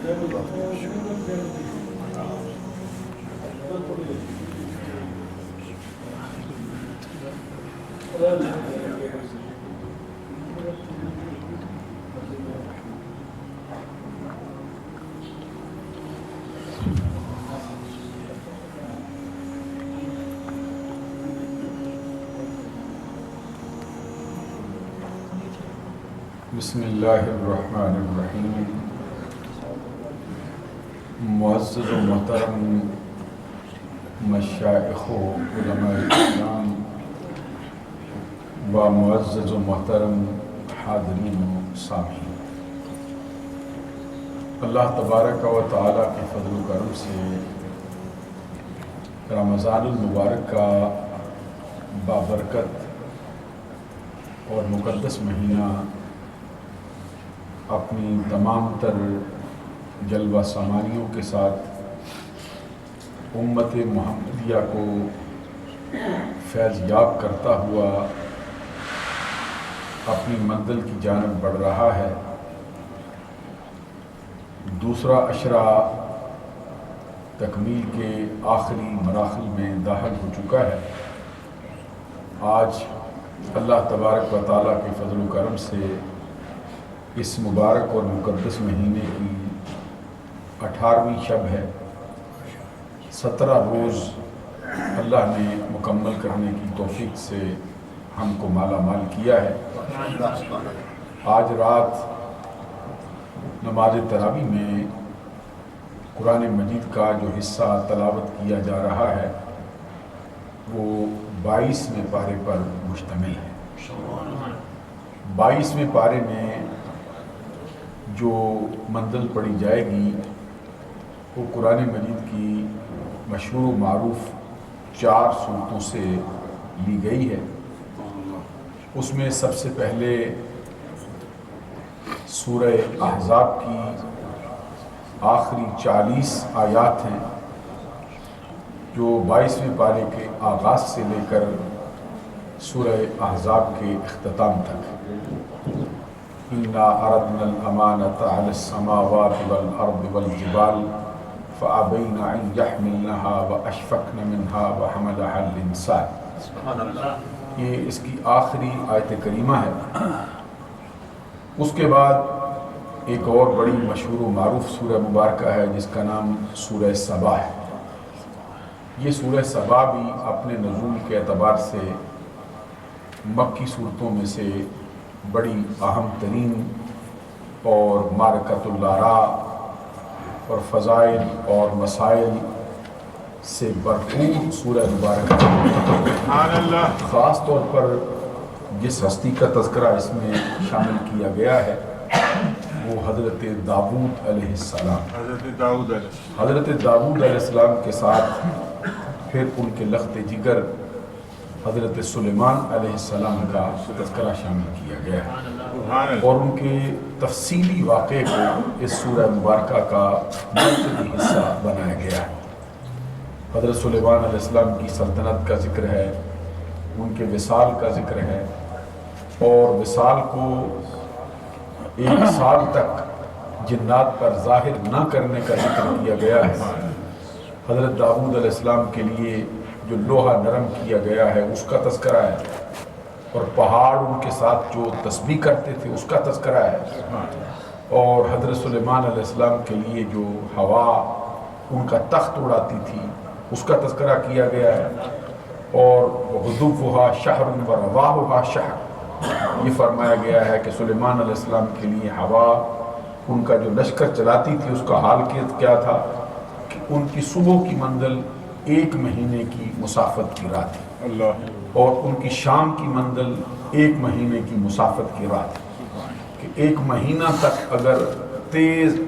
بسم اللہ الرحمن الرحیم۔ معزز و محترم مشائخ و علماء اسلام و معزز و محترم حاضرین و سامعین، اللہ تبارک و تعالیٰ کے فضل و کرم سے رمضان المبارک کا بابرکت اور مقدس مہینہ اپنی تمام تر جلوہ سامانیوں کے ساتھ امت محمدیہ کو فیض یاب کرتا ہوا اپنی منزل کی جانب بڑھ رہا ہے۔ دوسرا عشرہ تکمیل کے آخری مراحل میں داخل ہو چکا ہے۔ آج اللہ تبارک و تعالیٰ کے فضل و کرم سے اس مبارک اور مقدس مہینے کی 18ویں شب ہے۔ 17 روز اللہ نے مکمل کرنے کی توفیق سے ہم کو مالا مال کیا ہے۔ آج رات نماز تراویح میں قرآن مجید کا جو حصہ تلاوت کیا جا رہا ہے وہ 22ویں پارے پر مشتمل ہے۔ 22ویں پارے میں جو منزل پڑھی جائے گی وہ قرآن مجید کی مشہور و معروف 4 سورتوں سے لی گئی ہے۔ اس میں سب سے پہلے سورہ احزاب کی آخری 40 آیات ہیں جو 22ویں پارے کے آغاز سے لے کر سورہ احزاب کے اختتام تک۔ اِنَّا عَرَضْنَا الْأَمَانَةَ عَلَى السَّمَاوَاتِ وَالْأَرْضِ وَالْجِبَالِ فَأَبَيْنَ أَنْ يَحْمِلْنَهَا وَأَشْفَقْنَ مِنْهَا وَحَمَلَهَا الْإِنسَانُ۔ یہ اس کی آخری آیت کریمہ ہے۔ اس کے بعد ایک اور بڑی مشہور و معروف سورہ مبارکہ ہے جس کا نام سورہ سبا ہے۔ یہ سورہ سبا بھی اپنے نزول کے اعتبار سے مکی صورتوں میں سے بڑی اہم ترین اور معرکۃ الاراء اور فضائل اور مسائل سے بھرپور سورہ مبارکہ ہے۔ خاص طور پر جس ہستی کا تذکرہ اس میں شامل کیا گیا ہے وہ حضرت داؤد علیہ السلام۔ حضرت داؤد علیہ السلام کے ساتھ پھر ان کے لخت جگر حضرت سلیمان علیہ السلام کا تذکرہ شامل کیا گیا ہے اور ان کے تفصیلی واقعے کو اس سورہ مبارکہ کا مرکزی حصہ بنایا گیا ہے۔ حضرت سلیمان علیہ السلام کی سلطنت کا ذکر ہے، ان کے وصال کا ذکر ہے اور وصال کو 1 سال تک جنات پر ظاہر نہ کرنے کا ذکر کیا گیا ہے۔ حضرت داؤد علیہ السلام کے لیے جو لوہا نرم کیا گیا ہے اس کا تذکرہ ہے اور پہاڑ ان کے ساتھ جو تسبیح کرتے تھے اس کا تذکرہ ہے اور حضرت سلیمان علیہ السلام کے لیے جو ہوا ان کا تخت اڑاتی تھی اس کا تذکرہ کیا گیا ہے اور غدوها شہر و رواحها شہر۔ یہ فرمایا گیا ہے کہ سلیمان علیہ السلام کے لیے ہوا ان کا جو لشکر چلاتی تھی اس کا حال کیا تھا کہ ان کی صبح کی منزل 1 مہینے کی مسافت کی راہ تھی اور ان کی شام کی منزل 1 مہینے کی مسافت کی راہ تھی کہ 1 مہینہ تک اگر تیز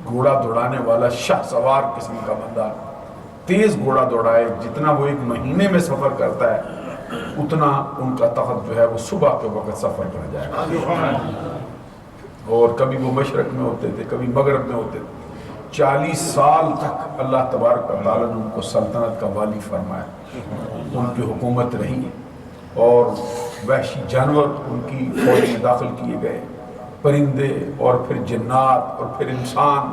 گھوڑا دوڑانے والا شاہ سوار قسم کا بندہ تیز گھوڑا دوڑائے جتنا وہ 1 مہینے میں سفر کرتا ہے اتنا ان کا تخت جو ہے وہ صبح کے وقت سفر کر جائے گا اور کبھی وہ مشرق میں ہوتے تھے کبھی مغرب میں ہوتے تھے۔ 40 سال تک اللہ تبارک و تعالیٰ نے ان کو سلطنت کا والی فرمایا، ان کی حکومت رہی اور وحشی جانور ان کی فوج میں داخل کیے گئے پرندے اور پھر جنات اور پھر انسان،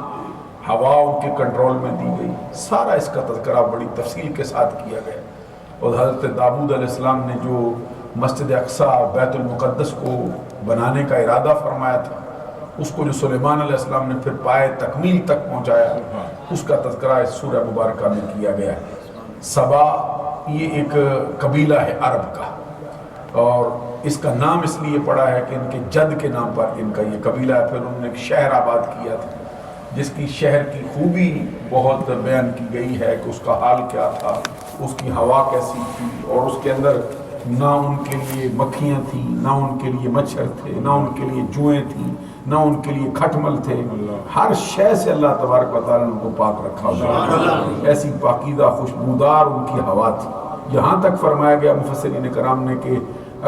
ہوا ان کے کنٹرول میں دی گئی، سارا اس کا تذکرہ بڑی تفصیل کے ساتھ کیا گیا۔ اور حضرت داؤد علیہ السلام نے جو مسجد اقصیٰ بیت المقدس کو بنانے کا ارادہ فرمایا تھا، اس کو جو سلیمان علیہ السلام نے پھر پائے تکمیل تک پہنچایا، اس کا تذکرہ اس سورہ مبارکہ میں کیا گیا ہے۔ سبا یہ ایک قبیلہ ہے عرب کا، اور اس کا نام اس لیے پڑا ہے کہ ان کے جد کے نام پر ان کا یہ قبیلہ ہے۔ پھر انہوں نے ایک شہر آباد کیا تھا، جس کی شہر کی خوبی بہت بیان کی گئی ہے کہ اس کا حال کیا تھا، اس کی ہوا کیسی تھی، اور اس کے اندر نہ ان کے لیے مکھیاں تھیں، نہ ان کے لیے مچھر تھے، نہ ان کے لیے جوئیں تھیں، نہ ان کے لیے کھٹمل تھے۔ ہر شے سے اللہ تبارک و تعالیٰ نے ان کو پاک رکھا ہوا، ایسی پاکیزہ خوشبودار ان کی ہوا تھی۔ یہاں تک فرمایا گیا مفسرین کرام نے کہ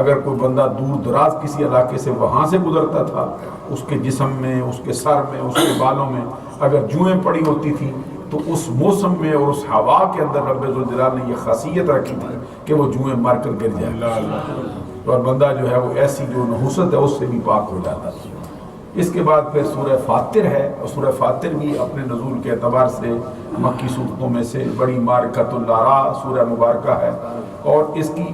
اگر کوئی بندہ دور دراز کسی علاقے سے وہاں سے گزرتا تھا، اس کے جسم میں، اس کے سر میں، اس کے بالوں میں اگر جوئیں پڑی ہوتی تھیں تو اس موسم میں اور اس ہوا کے اندر رب ذوالجلال نے یہ خاصیت رکھی تھی کہ وہ جوئیں مار کر گر جائے، اور بندہ جو ہے وہ ایسی جو نحوست ہے اس سے بھی پاک ہو جاتا تھا۔ اس کے بعد پھر سورہ فاطر ہے، اور سورہ فاطر بھی اپنے نزول کے اعتبار سے مکی صورتوں میں سے بڑی معرکۃ العراء سورہ مبارکہ ہے، اور اس کی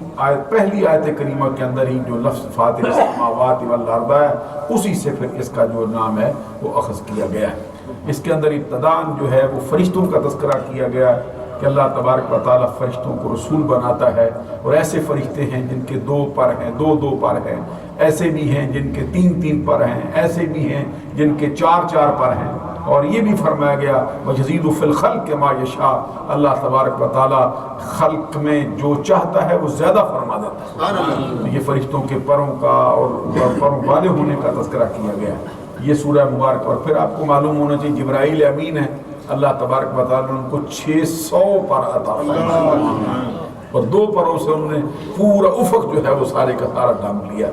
پہلی آیت کریمہ کے اندر ہی جو لفظ فاطر السماوات والارض ہے، اسی سے پھر اس کا جو نام ہے وہ اخذ کیا گیا ہے۔ اس کے اندر ابتداً جو ہے وہ فرشتوں کا تذکرہ کیا گیا ہے کہ اللہ تبارک و تعالیٰ فرشتوں کو رسول بناتا ہے، اور ایسے فرشتے ہیں جن کے 2 پر ہیں، 2 پر ہیں، ایسے بھی ہیں جن کے 3 پر ہیں، ایسے بھی ہیں جن کے 4 پر ہیں، اور یہ بھی فرمایا گیا وَيَزِيدُ فِي الْخَلْقِ مَا يَشَاءُ، اللہ تبارک و تعالیٰ خلق میں جو چاہتا ہے وہ زیادہ فرما دیتا ہے۔ یہ فرشتوں کے پروں کا اور پروں والے ہونے کا تذکرہ کیا گیا ہے، یہ سورہ مبارک۔ اور پھر آپ کو معلوم ہونا چاہیے جبرائیل امین ہے، اللہ تبارک و تعالیٰ نے ان کو 600 پر عطا فرمایا، اور 2 پروں سے انہوں نے پورا افق جو ہے وہ سارے کا سارا ڈھانپ لیا۔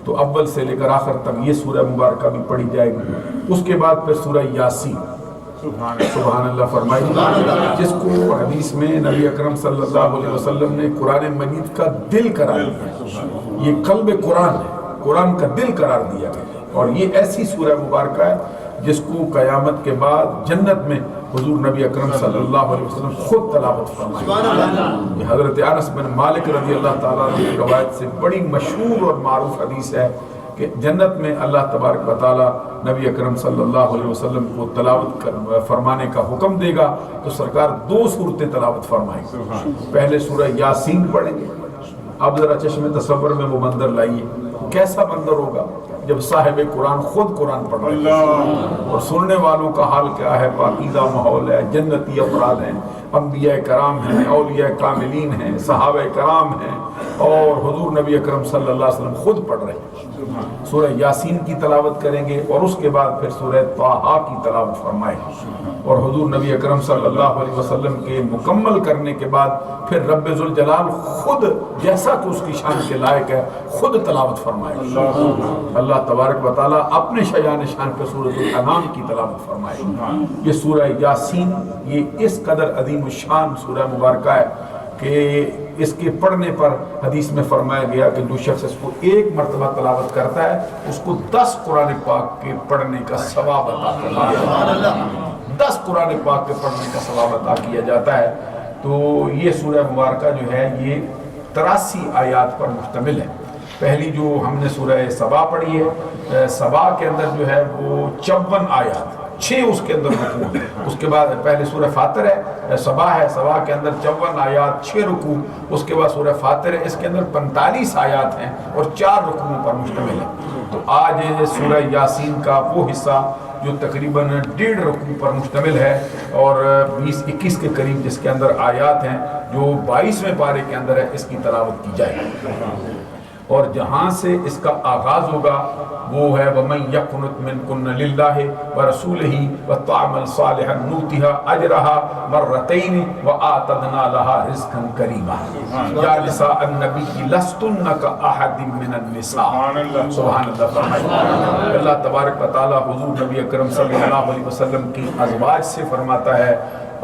تو اول سے لے کر آخر تک یہ سورہ مبارکہ بھی پڑھی جائے گی۔ اس کے بعد پھر سورہ یاسین، سبحان اللہ فرمائی، جس کو حدیث میں نبی اکرم صلی اللہ علیہ وسلم نے قرآن مجید کا دل قرار دیا، یہ قلب قرآن ہے، قرآن کا دل قرار دیا گیا، اور یہ ایسی سورہ مبارکہ ہے جس کو قیامت کے بعد جنت میں حضور نبی اکرم صلی اللہ علیہ وسلم خود تلاوت فرمائے۔ یہ حضرت انس بن مالک رضی اللہ تعالیٰ عنہ کی روایت سے بڑی مشہور اور معروف حدیث ہے کہ جنت میں اللہ تبارک و تعالیٰ نبی اکرم صلی اللہ علیہ وسلم کو تلاوت فرمانے کا حکم دے گا تو سرکار 2 سورتیں تلاوت فرمائیں گے۔ پہلے سورہ یاسین پڑھیں گے۔ اب ذرا چشم تصور میں وہ منظر لائیے، کیسا منظر ہوگا جب صاحب قرآن خود قرآن پڑھ رہے ہیں، اور سننے والوں کا حال کیا ہے، پاکیزہ ماحول ہے، جنتی افراد ہیں، انبیاء کرام ہیں، اولیاء کاملین ہیں، صحابہ کرام ہیں، اور حضور نبی اکرم صلی اللہ علیہ وسلم خود پڑھ رہے ہیں۔ سورہ یاسین کی تلاوت کریں گے، اور اس کے بعد پھر سورہ طٰہٰ کی تلاوت فرمائیں گے، اور حضور نبی اکرم صلی اللہ علیہ وسلم کے مکمل کرنے کے بعد پھر رب ذوالجلال خود جیسا کہ اس کی شان کے لائق ہے خود تلاوت فرمائے گا۔ اللہ تبارک و تعالیٰ اپنے شایان شان پہ سورۃ الانعام کی تلاوت فرمائے گا۔ یہ سورہ یاسین یہ اس قدر عظیم الشان سورہ مبارکہ ہے کہ اس کے پڑھنے پر حدیث میں فرمایا گیا کہ جو شخص اس کو 1 مرتبہ تلاوت کرتا ہے اس کو 10 قرآن پاک کے پڑھنے کا ثواب عطا کیا جاتا ہے، 10 قرآن پاک کے پڑھنے کا ثواب عطا کیا جاتا ہے۔ تو یہ سورہ مبارکہ جو ہے یہ 83 آیات پر مشتمل ہے۔ پہلی جو ہم نے سورہ سبا پڑھی ہے، سبا کے اندر جو ہے وہ 54 آیات، 6 اس کے اندر رکوع ہے۔ اس کے بعد پہلے سورہ فاطر ہے، سبا ہے، سبا کے اندر 54 آیات، 6 رکوع۔ اس کے بعد سورہ فاطر ہے، اس کے اندر 45 آیات ہیں اور 4 رکوعوں پر مشتمل ہے۔ تو آج سورہ یاسین کا وہ حصہ جو تقریباً 1.5 رکوع پر مشتمل ہے اور 20-21 کے قریب جس کے اندر آیات ہیں، جو 22ویں پارے کے اندر ہے، اس کی تلاوت کی جائے گی۔ اور جہاں سے اس کا آغاز ہوگا وہ ہے وَمَن يَقْنُتْ مِنْكُنَّ لِلَّهِ وَرَسُولِهِ وَتَعْمَلْ صَالِحًا نُؤْتِهَا أَجْرَهَا مَرَّتَيْنِ وَآتَدْنَا لَهَا رِزْقًا كَرِيمًا يَا نِسَاءَ النَّبِيِّ لَسْتُنَّ كَأَحَدٍ مِّنَ النِّسَاءِ۔ سبحان اللہ فرمائے اللہ تبارک و تعالیٰ حضور نبی اکرم صلی اللہ علیہ وسلم کی ازواج سے فرماتا ہے،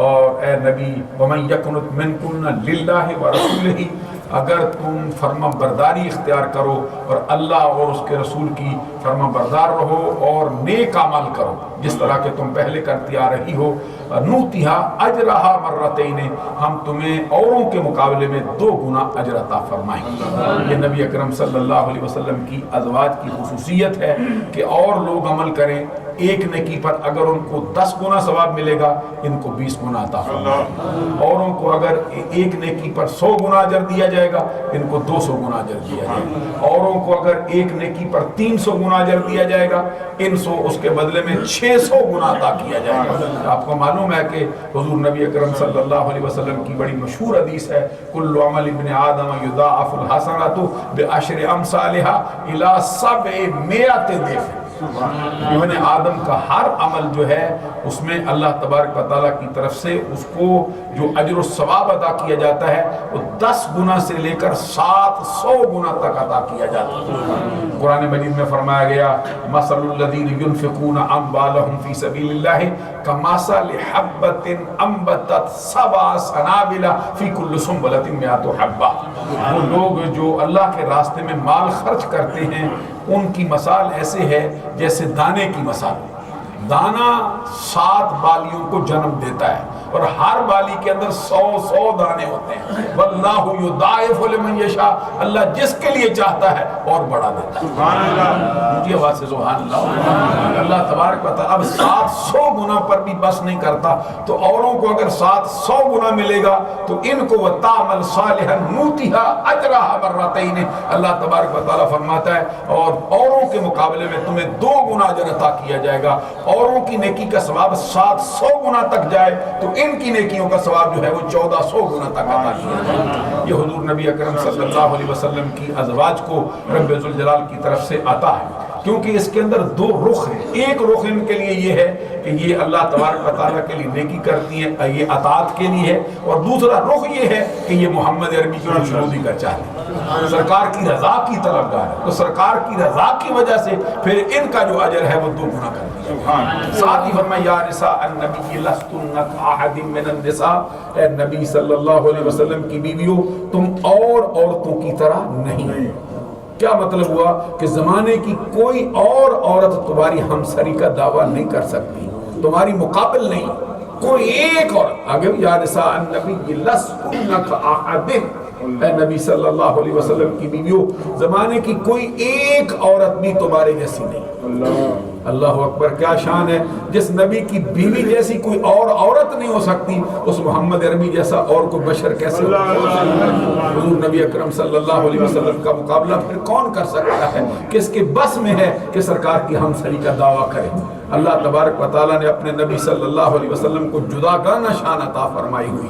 اور اے نبی وَمَن يَقْنُتْ مِنْكُنَّ لِلَّهِ وَرَسُولِهِ، اگر تم فرما برداری اختیار کرو اور اللہ اور اس کے رسول کی فرما بردار رہو اور نیک عمل کرو جس طرح کہ تم پہلے کرتی آ رہی ہو، نوتیہا اجرہا مرتین، ہم تمہیں اوروں کے مقابلے میں 2 گنا اجر عطا فرمائیں گے۔ یہ نبی اکرم صلی اللہ علیہ وسلم کی ازواج کی خصوصیت ہے کہ اور لوگ عمل کریں ایک نیکی پر اگر ان کو 10 گنا ثواب ملے گا، ان کو 20 گنا عطا فرمائیں گے۔ اوروں کو اگر ایک نیکی پر 100 گنا اجر دیا جائے گا، ان کو 200 گنا اجر دیا جائے گا۔ اوروں کو اگر ایک نیکی پر 300 گنا اجر دیا جائے گا، ان سو اس کے بدلے میں 600 گنا عطا کیا جائے گا۔ آپ کو معلوم ہے کہ حضور نبی اکرم صلی اللہ علیہ وسلم کی بڑی مشہور حدیث ہے، کل عمل ابن آدم یضاعف الحسنۃ بعشر امثالها الی 700 ضعف۔ ابن آدم کا ہر عمل جو ہے اس میں اللہ تبارک و تعالیٰ کی طرف سے اس کو جو اجر و ثواب عطا کیا جاتا ہے وہ 10 گنا سے لے کر 700 گنا تک عطا کیا جاتا ہے۔ قرآن مجید میں فرمایا گیا مثل الذین ينفقون اموالهم فی سبیل اللہ کمثل حبۃ انبتت 7 سنابل فی کل سنبلۃ 100 حبہ۔ وہ لوگ جو اللہ کے راستے میں مال خرچ کرتے ہیں ان کی مثال ایسے ہے جیسے دانے کی مثال۔ دانہ 7 بالیوں کو جنم دیتا ہے اور ہر بالی کے اندر 100 دانے ہوتے ہیں۔ واللہ یضاعف لمن یشاء، اللہ جس کے لیے چاہتا ہے اور بڑھا دیتا ہے۔ سبحان اللہ، اونچی آواز سے سبحان اللہ۔ اللہ تبارک و تعالیٰ اب 700 گنا پر بھی بس نہیں کرتا، تو اوروں کو اگر 700 گنا ملے گا تو ان کو وَتَعْمَلْ صَالِحًا نُؤْتِهَا أَجْرَهَا مرتين، اللہ تبارک و تعالیٰ فرماتا ہے اور اوروں کے مقابلے میں تمہیں 2 گنا اجر عطا کیا جائے گا۔ اوروں کی نیکی کا ثواب 700 گنا تک جائے تو ان کی نیکیوں کا ثواب جو ہے وہ 1400 گنا تک عطا کیا جائے۔ یہ حضور نبی اکرم صلی اللہ علیہ وسلم کی ازواج کو رب ذوالجلال کی طرف سے عطا ہے، کیونکہ اس کے اندر 2 رخ ہیں۔ ایک رخ ان کے لیے یہ ہے کہ یہ اللہ تبارک و تعالیٰ کے لیے نیکی کرتی ہیں، یہ اطاعت کے لیے ہے، اور دوسرا رخ یہ ہے کہ یہ محمد عربی کی خوشنودی کا چاہتے ہیں، سرکار کی رضا کی طلبگار ہے، تو سرکار کی رضا کی وجہ سے پھر ان کا جو اجر ہے وہ 2 گنا کر دیا۔ ساتھ ہی فرمایا یا نساء النبی لستن کاحد من النساء، اے نبی صلی اللہ علیہ وسلم کی بیویوں تم اور عورتوں کی طرح نہیں۔ کیا مطلب ہوا کہ زمانے کی کوئی اور عورت تمہاری ہمسری کا دعویٰ نہیں کر سکتی، تمہاری مقابل نہیں کوئی ایک عورت۔ آگے یا نساء النبی لستن کاحد، اے نبی صلی اللہ علیہ وسلم کی بیویوں زمانے کی کوئی ایک عورت بھی تمہارے جیسی نہیں۔ اللہ اکبر، کیا شان ہے، جس نبی کی بیوی جیسی کوئی اور عورت نہیں ہو سکتی، اس محمد عربی جیسا اور کوئی بشر کیسے ہو؟ حضور نبی اکرم صلی اللہ علیہ وسلم کا مقابلہ پھر کون کر سکتا ہے؟ کس کے بس میں ہے کہ سرکار کی ہمسری کا دعویٰ کرے؟ اللہ تبارک و تعالیٰ نے اپنے نبی صلی اللہ علیہ وسلم کو جداگانہ شان عطا فرمائی ہوئی،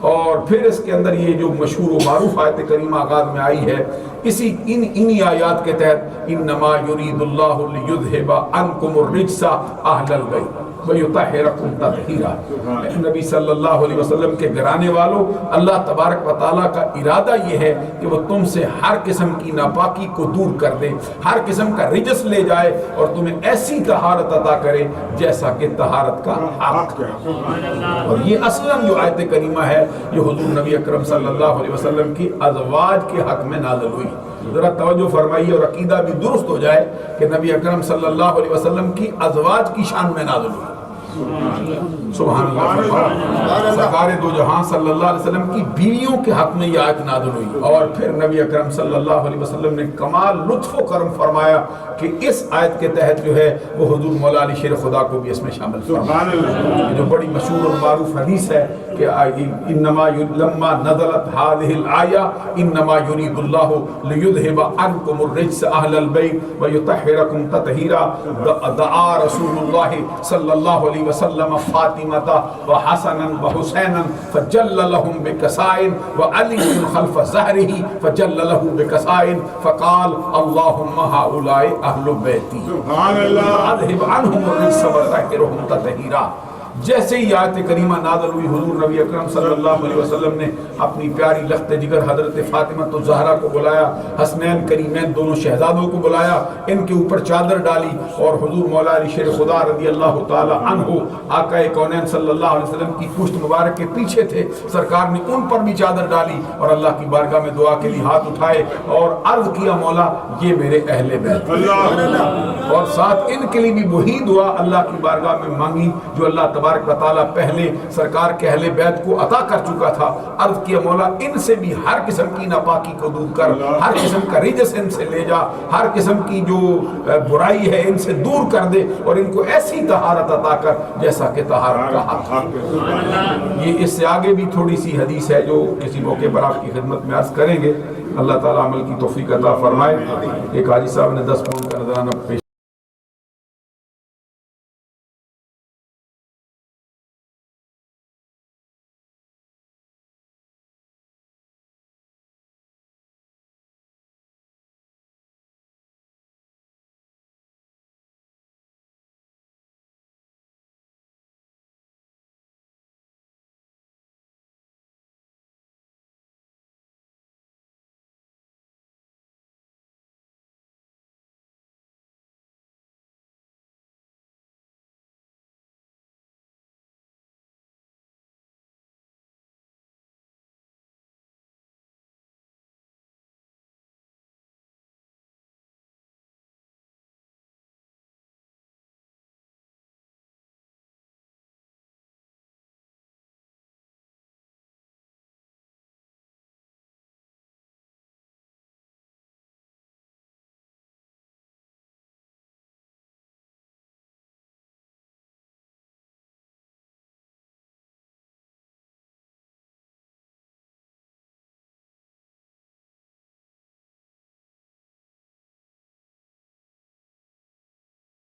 اور پھر اس کے اندر یہ جو مشہور و معروف آیت کریمہ آغاز میں آئی ہے، انہی آیات کے تحت انما یرید اللہ لیذھب عنکم الرجس اہل البیت ویطہرکم تطہیرا۔ نبی صلی اللہ علیہ وسلم کے گھرانے والوں، اللہ تبارک و تعالیٰ کا ارادہ یہ ہے کہ وہ تم سے ہر قسم کی ناپاکی کو دور کر دے، ہر قسم کا رجس لے جائے اور تمہیں ایسی طہارت عطا کرے جیسا کہ طہارت کا حق ہے۔ اور یہ اصلاً جو آیت کریمہ ہے یہ حضور نبی اکرم صلی اللہ علیہ وسلم کی ازواج کے حق میں نازل ہوئی۔ ذرا توجہ فرمائیے اور عقیدہ بھی درست ہو جائے کہ نبی اکرم صلی اللہ علیہ وسلم کی ازواج کی شان میں نازل ہوئی۔ سبحان اللہ، سرکار دو جہاں صلی اللہ علیہ وسلم کی بیویوں کے حق میں یہ آیت نازل ہوئی، اور پھر نبی اکرم صلی اللہ علیہ وسلم نے کمال لطف و کرم فرمایا کہ اس آیت کے تحت جو ہے وہ حضور مولا علی شیر خدا کو بھی اس میں شامل فرمایا، جو بڑی مشہور اور معروف حدیث ہے کہ انما لما نزلت هذه الآية انما يريد الله ليذهب عنكم الرجس اهل البيت ويطهركم تطهيرا، دعا رسول الله صلی اللہ علیہ وسلم فاطمة وحسنا وحسینا فجل لهم بكسائن وعلي خلف ظهره فجل له بكسائن فقال اللهم هؤلاء اهل بيتي اذهب عنهم الرجس وطهرهم تطهيرا۔ جیسے ہی آیت کریمہ نازل ہوئی حضور نبی اکرم صلی اللہ علیہ وسلم نے اپنی پیاری لخت جگر حضرت فاطمہ الزہرا کو بلایا، حسنین کریمین دونوں شہزادوں کو بلایا، ان کے اوپر چادر ڈالی اور حضور مولا علی شیر خدا رضی اللہ تعالی عنہ آقا کونین صلی اللہ علیہ وسلم کی پشت مبارک کے پیچھے تھے، سرکار نے ان پر بھی چادر ڈالی اور اللہ کی بارگاہ میں دعا کے لیے ہاتھ اٹھائے اور عرض کیا مولا یہ میرے اہل بیت، اور ساتھ ان کے لیے بھی وہی دعا اللہ کی بارگاہ میں مانگی جو اللہ تبارک و تعالیٰ پہلے سرکار کے اہل بیت کو عطا کر چکا تھا۔ عرض کیا مولا ان سے بھی ہر قسم کی ناپاکی کو دور کر، ہر قسم کا رجس ان سے لے جا، ہر قسم کی جو برائی ہے ان سے دور کر دے اور ان کو ایسی طہارت عطا کر جیسا کہ طہارت کا حق ہے۔ یہ اس سے آگے بھی تھوڑی سی حدیث ہے جو کسی موقع پر آپ کی خدمت میں عرض کریں گے۔ اللہ تعالیٰ عمل کی توفیق عطا فرمائے۔ ایک حاجی صاحب نے 10 پاؤنڈ کا نذرانہ پیش